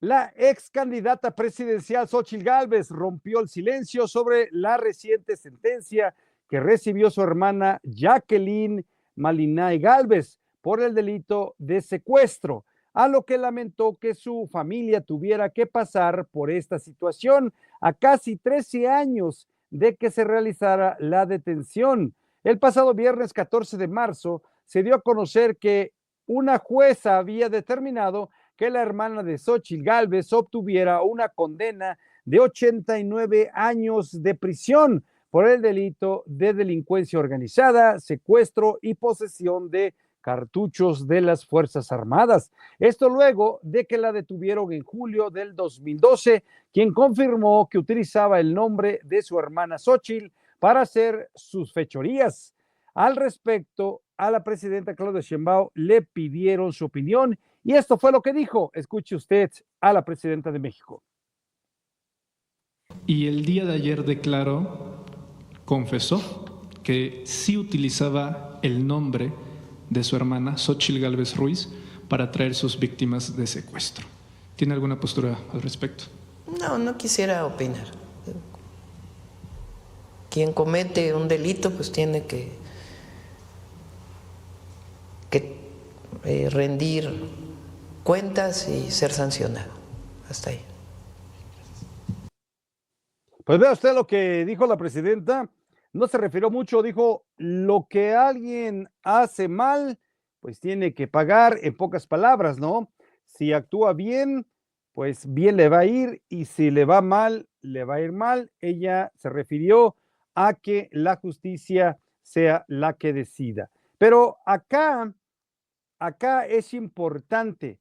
La ex candidata presidencial Xóchitl Gálvez rompió el silencio sobre la reciente sentencia que recibió su hermana Jacqueline Malinay Gálvez por el delito de secuestro, a lo que lamentó que su familia tuviera que pasar por esta situación a casi 13 años de que se realizara la detención. El pasado viernes 14 de marzo se dio a conocer que una jueza había determinado que la hermana de Xóchitl Gálvez obtuviera una condena de 89 años de prisión por el delito de delincuencia organizada, secuestro y posesión de cartuchos de las Fuerzas Armadas. Esto luego de que la detuvieron en julio del 2012, quien confirmó que utilizaba el nombre de su hermana Xóchitl para hacer sus fechorías. Al respecto, a la presidenta Claudia Sheinbaum le pidieron su opinión y esto fue lo que dijo. Escuche usted a la presidenta de México. Y el día de ayer declaró, confesó que sí utilizaba el nombre de su hermana Xóchitl Gálvez Ruiz para traer sus víctimas de secuestro. ¿Tiene alguna postura al respecto? No quisiera opinar. Quien comete un delito pues tiene que rendir cuentas y ser sancionado. Hasta ahí. Pues vea usted lo que dijo la presidenta. No se refirió mucho, dijo lo que alguien hace mal, pues tiene que pagar, en pocas palabras, ¿no? Si actúa bien, pues bien le va a ir, y si le va mal, le va a ir mal. Ella se refirió a que la justicia sea la que decida. Pero acá es importante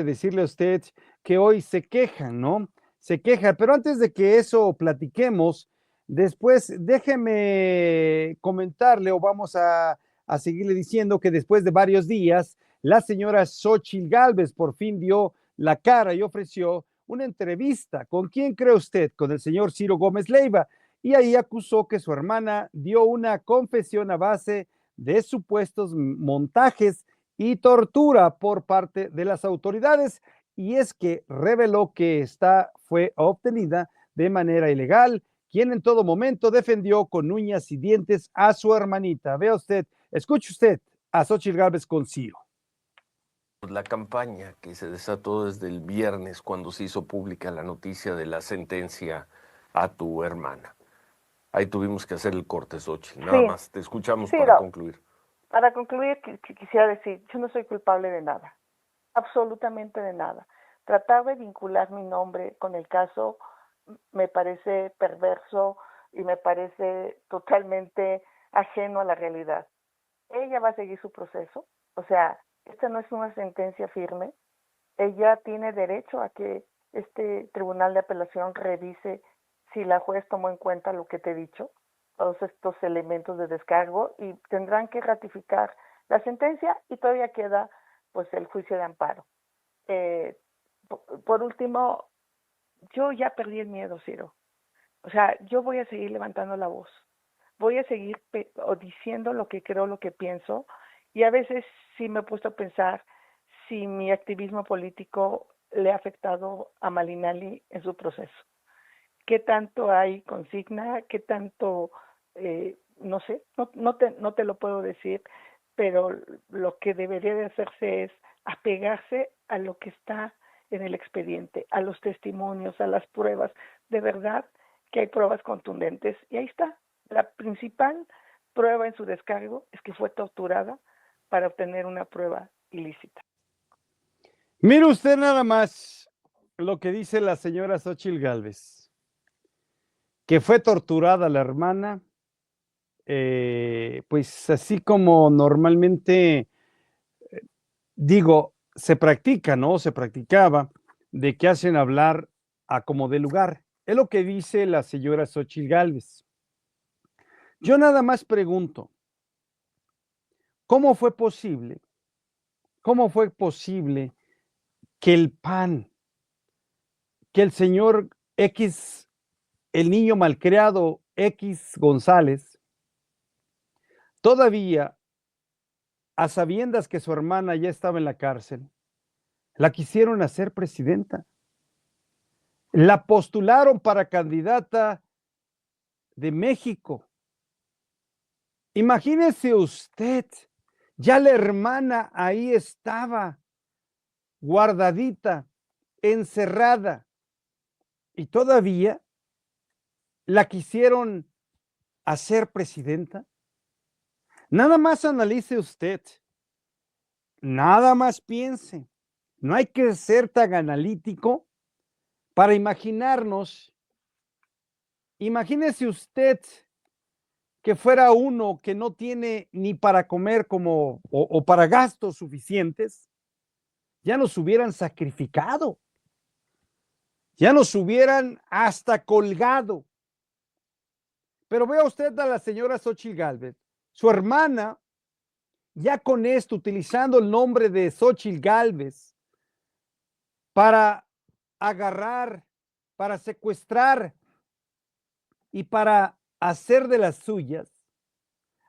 decirle a usted que hoy se quejan, ¿no? Se queja, pero antes de que eso platiquemos, después déjeme comentarle o vamos a seguirle diciendo que después de varios días, la señora Xóchitl Gálvez por fin dio la cara y ofreció una entrevista. ¿Con quién cree usted? Con el señor Ciro Gómez Leiva. Y ahí acusó que su hermana dio una confesión a base de supuestos montajes y tortura por parte de las autoridades, y es que reveló que esta fue obtenida de manera ilegal, quien en todo momento defendió con uñas y dientes a su hermanita. Vea usted, escuche usted a Xóchitl Gálvez con Ciro. La campaña que se desató desde el viernes cuando se hizo pública la noticia de la sentencia a tu hermana. Ahí tuvimos que hacer el corte, Xóchitl. Nada más, te escuchamos para concluir. Para concluir, quisiera decir, yo no soy culpable de nada, absolutamente de nada. Tratar de vincular mi nombre con el caso me parece perverso y me parece totalmente ajeno a la realidad. Ella va a seguir su proceso, o sea, esta no es una sentencia firme. Ella tiene derecho a que este tribunal de apelación revise si la juez tomó en cuenta lo que te he dicho, todos estos elementos de descargo, y tendrán que ratificar la sentencia, y todavía queda pues el juicio de amparo. Por último, yo ya perdí el miedo, Ciro. O sea, yo voy a seguir levantando la voz, voy a seguir diciendo lo que creo, lo que pienso, y a veces sí me he puesto a pensar si mi activismo político le ha afectado a Malinali en su proceso. ¿Qué tanto hay consigna? ¿Qué tanto? No sé, no te lo puedo decir, pero lo que debería de hacerse es apegarse a lo que está en el expediente, a los testimonios, a las pruebas. De verdad que hay pruebas contundentes, y ahí está. La principal prueba en su descargo es que fue torturada para obtener una prueba ilícita. Mire usted nada más lo que dice la señora Xóchitl Gálvez, que fue torturada la hermana, pues así como normalmente, digo, se practica, ¿no? Se practicaba, de que hacen hablar a como de lugar. Es lo que dice la señora Xóchitl Gálvez. Yo nada más pregunto, ¿cómo fue posible que el PAN, que el señor X, el niño malcriado X González, todavía, a sabiendas que su hermana ya estaba en la cárcel, la quisieron hacer presidenta. La postularon para candidata de México. Imagínese usted, ya la hermana ahí estaba, guardadita, encerrada, y todavía la quisieron hacer presidenta. Nada más analice usted, nada más piense. No hay que ser tan analítico para imaginarnos. Imagínese usted que fuera uno que no tiene ni para comer o para gastos suficientes, ya nos hubieran sacrificado, ya nos hubieran hasta colgado. Pero vea usted a la señora Xóchitl Gálvez, su hermana, ya con esto, utilizando el nombre de Xóchitl Gálvez para agarrar, para secuestrar y para hacer de las suyas,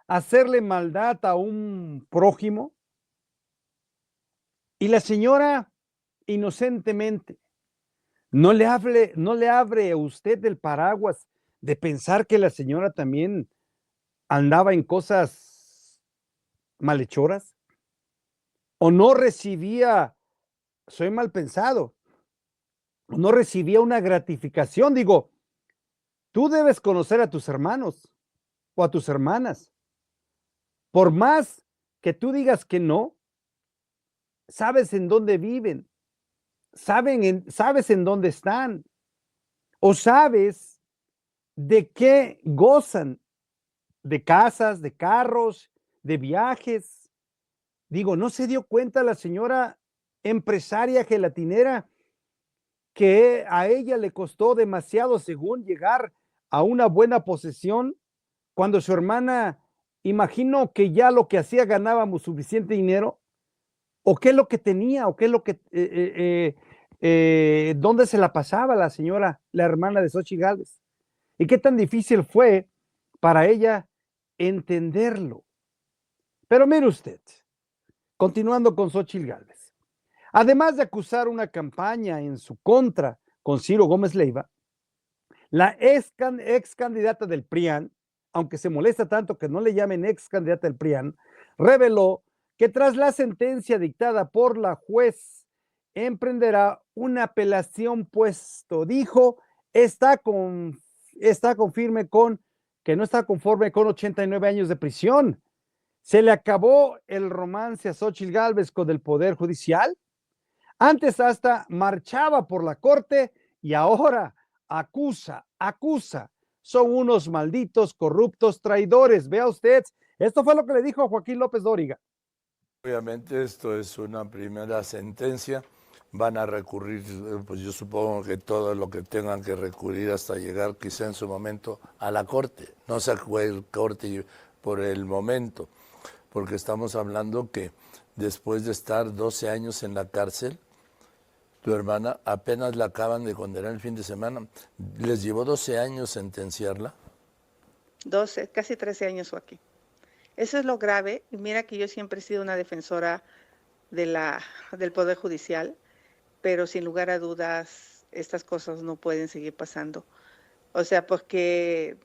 hacerle maldad a un prójimo. Y la señora inocentemente no le abre a usted el paraguas de pensar que la señora también andaba en cosas malhechoras o no recibía, soy mal pensado, o no recibía una gratificación. Digo, tú debes conocer a tus hermanos o a tus hermanas. Por más que tú digas que no, sabes en dónde viven, sabes en dónde están, o sabes de qué gozan, de casas, de carros, de viajes. Digo, ¿no se dio cuenta la señora empresaria gelatinera que a ella le costó demasiado, según, llegar a una buena posesión, cuando su hermana, imagino que ya lo que hacía ganábamos suficiente dinero? ¿O qué es lo que tenía? ¿O qué es lo que, dónde se la pasaba la señora, la hermana de Xóchitl Gálvez? ¿Y qué tan difícil fue para ella entenderlo? Pero mire usted, continuando con Xóchitl Gálvez, además de acusar una campaña en su contra con Ciro Gómez Leiva, la ex candidata del PRIAN, aunque se molesta tanto que no le llamen ex candidata del PRIAN, reveló que tras la sentencia dictada por la juez emprenderá una apelación, puesto dijo está conforme con que no está conforme con 89 años de prisión. Se le acabó el romance a Xóchitl Gálvez con el Poder Judicial. Antes hasta marchaba por la corte y ahora acusa. Son unos malditos corruptos traidores. Vea usted, esto fue lo que le dijo a Joaquín López Dóriga. Obviamente esto es una primera sentencia, van a recurrir, pues yo supongo que todo lo que tengan que recurrir hasta llegar quizá en su momento a la corte, no se fue el corte por el momento, porque estamos hablando que después de estar 12 años en la cárcel, tu hermana apenas la acaban de condenar el fin de semana, ¿les llevó 12 años sentenciarla? 12, casi 13 años, Joaquín. Eso es lo grave, y mira que yo siempre he sido una defensora del Poder Judicial, pero sin lugar a dudas estas cosas no pueden seguir pasando. O sea, porque,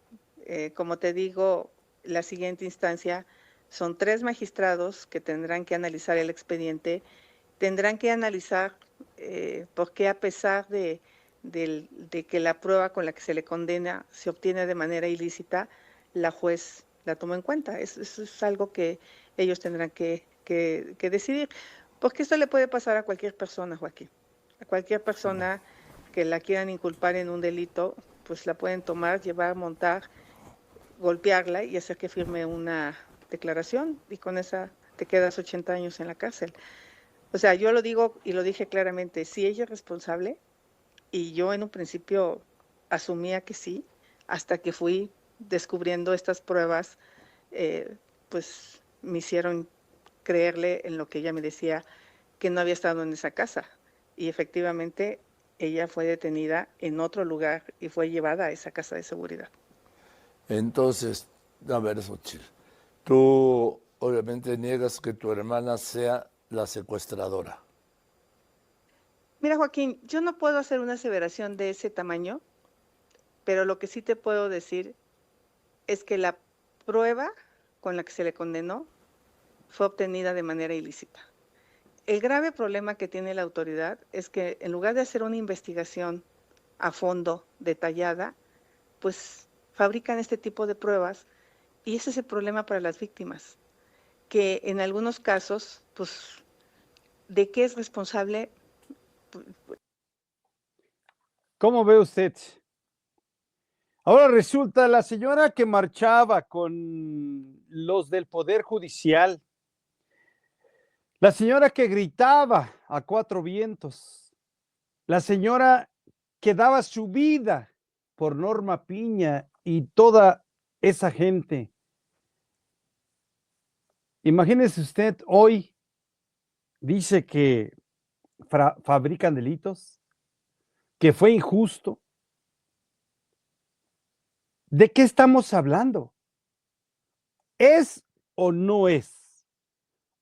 como te digo, la siguiente instancia son 3 magistrados que tendrán que analizar el expediente, tendrán que analizar por qué, a pesar de que la prueba con la que se le condena se obtiene de manera ilícita, la juez la tomó en cuenta. Eso es algo que ellos tendrán que decidir, porque esto le puede pasar a cualquier persona, Joaquín. A cualquier persona que la quieran inculpar en un delito, pues la pueden tomar, llevar, montar, golpearla y hacer que firme una declaración, y con esa te quedas 80 años en la cárcel. O sea, yo lo digo y lo dije claramente, si ella es responsable, y yo en un principio asumía que sí, hasta que fui descubriendo estas pruebas, pues me hicieron creerle en lo que ella me decía, que no había estado en esa casa. Y efectivamente ella fue detenida en otro lugar y fue llevada a esa casa de seguridad. Entonces, a ver, Xóchitl, tú obviamente niegas que tu hermana sea la secuestradora. Mira, Joaquín, yo no puedo hacer una aseveración de ese tamaño, pero lo que sí te puedo decir es que la prueba con la que se le condenó fue obtenida de manera ilícita. El grave problema que tiene la autoridad es que en lugar de hacer una investigación a fondo, detallada, pues fabrican este tipo de pruebas y ese es el problema para las víctimas, que en algunos casos, pues, ¿de qué es responsable? ¿Cómo ve usted? Ahora resulta la señora que marchaba con los del Poder Judicial, la señora que gritaba a cuatro vientos, la señora que daba su vida por Norma Piña y toda esa gente. Imagínese usted, hoy dice que fabrican delitos, que fue injusto. ¿De qué estamos hablando? ¿Es o no es?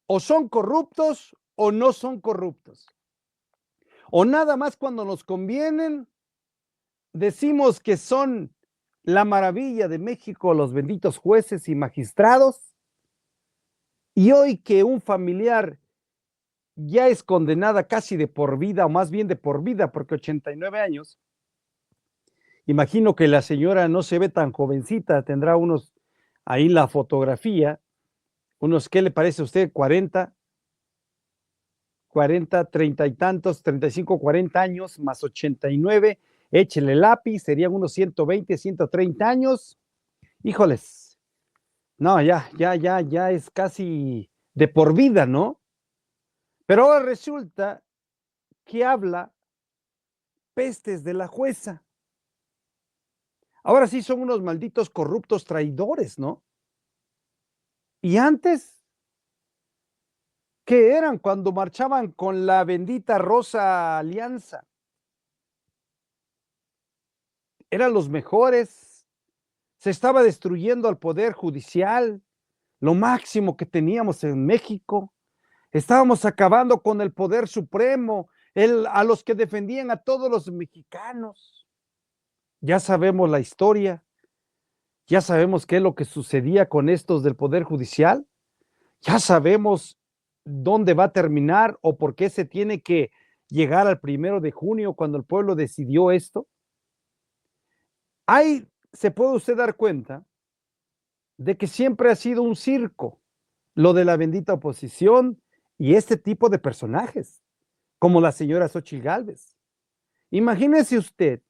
¿O son corruptos o no son corruptos? ¿O nada más cuando nos convienen decimos que son la maravilla de México los benditos jueces y magistrados? Y hoy que un familiar ya es condenada casi de por vida, o más bien de por vida, porque 89 años, imagino que la señora no se ve tan jovencita, tendrá unos, ahí la fotografía, unos, ¿qué le parece a usted? 40, 30 y tantos, 35, 40 años, más 89, échele lápiz, serían unos 120, 130 años. Híjoles, no, ya es casi de por vida, ¿no? Pero ahora resulta que habla pestes de la jueza. Ahora sí son unos malditos corruptos traidores, ¿no? Y antes, ¿qué eran cuando marchaban con la bendita Rosa Alianza? Eran los mejores, se estaba destruyendo al Poder Judicial, lo máximo que teníamos en México. Estábamos acabando con el Poder Supremo, a los que defendían a todos los mexicanos. Ya sabemos la historia, ya sabemos qué es lo que sucedía con estos del Poder Judicial, ya sabemos dónde va a terminar o por qué se tiene que llegar al 1 de junio cuando el pueblo decidió esto. Ahí se puede usted dar cuenta de que siempre ha sido un circo lo de la bendita oposición y este tipo de personajes, como la señora Xóchitl Gálvez. Imagínese usted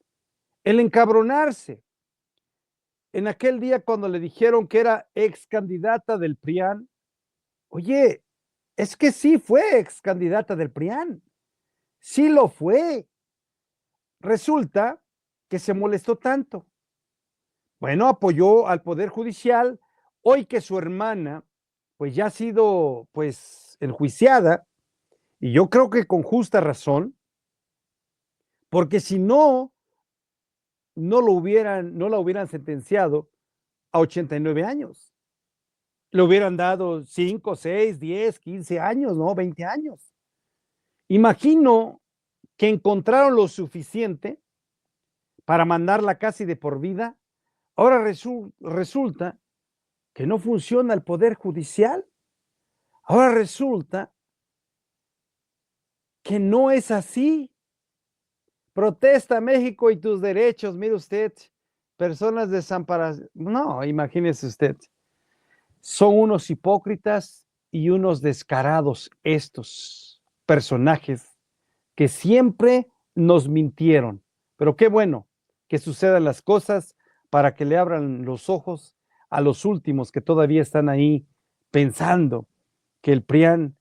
el encabronarse en aquel día cuando le dijeron que era ex candidata del PRIAN. Oye, es que sí fue ex candidata del PRIAN, sí lo fue. Resulta que se molestó tanto. Bueno, apoyó al Poder Judicial, hoy que su hermana pues ya ha sido pues enjuiciada, y yo creo que con justa razón, porque si no, no la hubieran sentenciado a 89 años. Le hubieran dado 5, 6, 10, 15 años, ¿no? 20 años. Imagino que encontraron lo suficiente para mandarla casi de por vida. Ahora resulta que no funciona el Poder Judicial. Ahora resulta que no es así. Protesta México y tus derechos, mire usted, personas desamparadas. No, imagínese usted. Son unos hipócritas y unos descarados estos personajes que siempre nos mintieron. Pero qué bueno que sucedan las cosas para que le abran los ojos a los últimos que todavía están ahí pensando que el PRIAN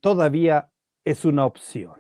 todavía es una opción.